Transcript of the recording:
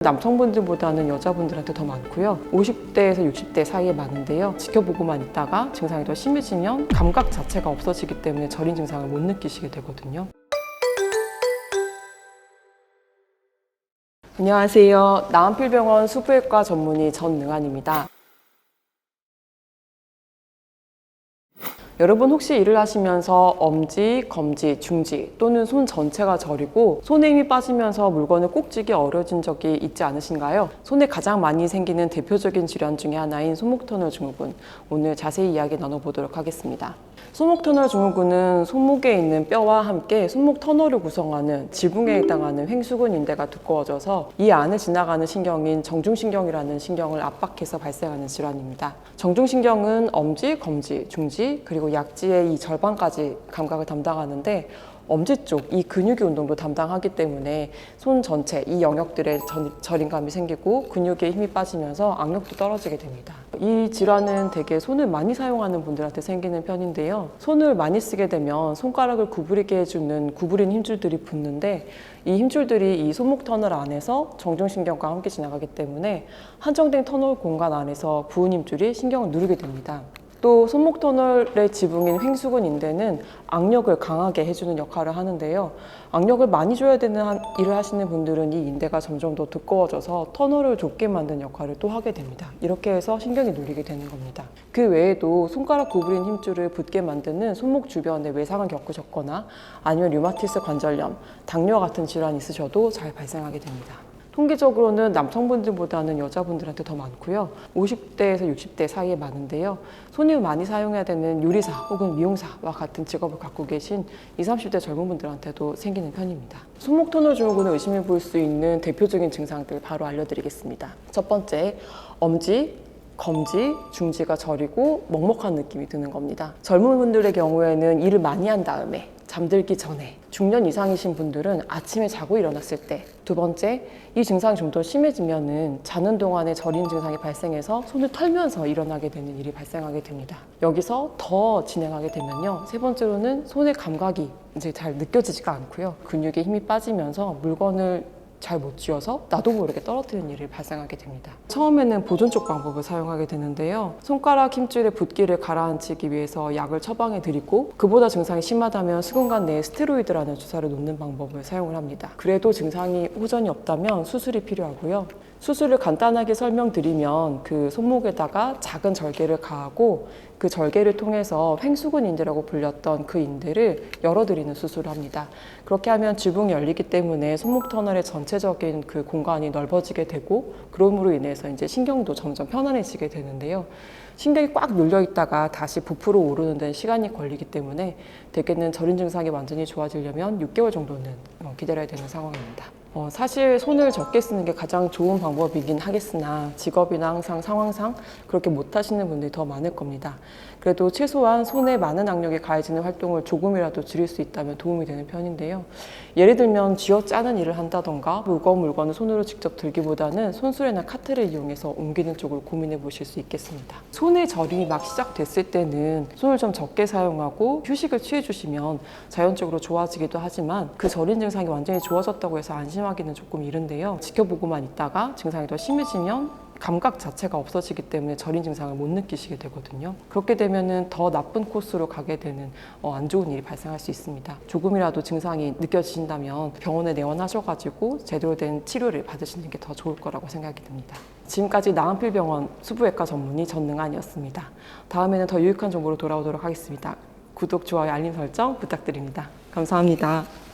남성분들보다는 여자분들한테 더 많고요. 50대에서 60대 사이에 많은데요. 지켜보고만 있다가 증상이 더 심해지면 감각 자체가 없어지기 때문에 저린 증상을 못 느끼시게 되거든요. 안녕하세요. 나은필병원 수부외과 전문의 전능환입니다. 여러분 혹시 일을 하시면서 엄지, 검지, 중지 또는 손 전체가 저리고 손에 힘이 빠지면서 물건을 꼭 쥐기 어려워진 적이 있지 않으신가요? 손에 가장 많이 생기는 대표적인 질환 중에 하나인 손목터널 증후군, 오늘 자세히 이야기 나눠보도록 하겠습니다. 손목터널 증후군은 손목에 있는 뼈와 함께 손목 터널을 구성하는 지붕에 해당하는 횡수근 인대가 두꺼워져서 이 안을 지나가는 신경인 정중신경이라는 신경을 압박해서 발생하는 질환입니다. 정중신경은 엄지, 검지, 중지 그리고 약지의 이 절반까지 감각을 담당하는데 엄지 쪽 이 근육의 운동도 담당하기 때문에 손 전체 이 영역들에 저림감이 생기고 근육에 힘이 빠지면서 악력도 떨어지게 됩니다. 이 질환은 대개 손을 많이 사용하는 분들한테 생기는 편인데요. 손을 많이 쓰게 되면 손가락을 구부리게 해주는 구부린 힘줄들이 붙는데 이 힘줄들이 이 손목 터널 안에서 정중신경과 함께 지나가기 때문에 한정된 터널 공간 안에서 부은 힘줄이 신경을 누르게 됩니다. 또 손목 터널의 지붕인 횡수근 인대는 악력을 강하게 해주는 역할을 하는데요. 악력을 많이 줘야 되는 일을 하시는 분들은 이 인대가 점점 더 두꺼워져서 터널을 좁게 만드는 역할을 또 하게 됩니다. 이렇게 해서 신경이 눌리게 되는 겁니다. 그 외에도 손가락 구부린 힘줄을 붙게 만드는 손목 주변에 외상을 겪으셨거나 아니면 류마티스 관절염, 당뇨와 같은 질환이 있으셔도 잘 발생하게 됩니다. 통계적으로는 남성분들보다는 여자분들한테 더 많고요. 50대에서 60대 사이에 많은데요. 손을 많이 사용해야 되는 요리사 혹은 미용사와 같은 직업을 갖고 계신 20, 30대 젊은 분들한테도 생기는 편입니다. 손목 터널 증후군을 의심해 볼 수 있는 대표적인 증상들 바로 알려드리겠습니다. 첫 번째, 엄지, 검지, 중지가 저리고 먹먹한 느낌이 드는 겁니다. 젊은 분들의 경우에는 일을 많이 한 다음에 잠들기 전에, 중년 이상이신 분들은 아침에 자고 일어났을 때, 두 번째, 이 증상이 좀 더 심해지면은 자는 동안에 저린 증상이 발생해서 손을 털면서 일어나게 되는 일이 발생하게 됩니다. 여기서 더 진행하게 되면요, 세 번째로는 손의 감각이 이제 잘 느껴지지가 않고요, 근육에 힘이 빠지면서 물건을 잘 못 쥐어서 나도 모르게 떨어뜨리는 일이 발생하게 됩니다. 처음에는 보존쪽 방법을 사용하게 되는데요. 손가락 힘줄의 붓기를 가라앉히기 위해서 약을 처방해 드리고 그보다 증상이 심하다면 수근관 내에 스테로이드라는 주사를 놓는 방법을 사용을 합니다. 그래도 증상이 호전이 없다면 수술이 필요하고요. 수술을 간단하게 설명드리면 그 손목에다가 작은 절개를 가하고 그 절개를 통해서 횡수근 인대라고 불렸던 그 인대를 열어드리는 수술을 합니다. 그렇게 하면 지붕이 열리기 때문에 손목 터널의 전체적인 그 공간이 넓어지게 되고 그럼으로 인해서 이제 신경도 점점 편안해지게 되는데요. 신경이 꽉 눌려 있다가 다시 부풀어 오르는 데는 시간이 걸리기 때문에 대개는 저린 증상이 완전히 좋아지려면 6개월 정도는 기다려야 되는 상황입니다. 사실 손을 적게 쓰는 게 가장 좋은 방법이긴 하겠으나 직업이나 항상 상황상 그렇게 못 하시는 분들이 더 많을 겁니다. 그래도 최소한 손에 많은 악력이 가해지는 활동을 조금이라도 줄일 수 있다면 도움이 되는 편인데요. 예를 들면 쥐어짜는 일을 한다던가 무거운 물건을 손으로 직접 들기보다는 손수레나 카트를 이용해서 옮기는 쪽으로 고민해 보실 수 있겠습니다. 손의 저림이 막 시작됐을 때는 손을 좀 적게 사용하고 휴식을 취해 주시면 자연적으로 좋아지기도 하지만 그 저린 증상이 완전히 좋아졌다고 해서 안심하기는 조금 이른데요. 지켜보고만 있다가 증상이 더 심해지면 감각 자체가 없어지기 때문에 저린 증상을 못 느끼시게 되거든요. 그렇게 되면은 더 나쁜 코스로 가게 되는 안 좋은 일이 발생할 수 있습니다. 조금이라도 증상이 느껴지신다면 병원에 내원하셔가지고 제대로 된 치료를 받으시는 게 더 좋을 거라고 생각이 듭니다. 지금까지 나은필병원 수부외과 전문의 전능환이었습니다. 다음에는 더 유익한 정보로 돌아오도록 하겠습니다. 구독, 좋아요, 알림 설정 부탁드립니다. 감사합니다.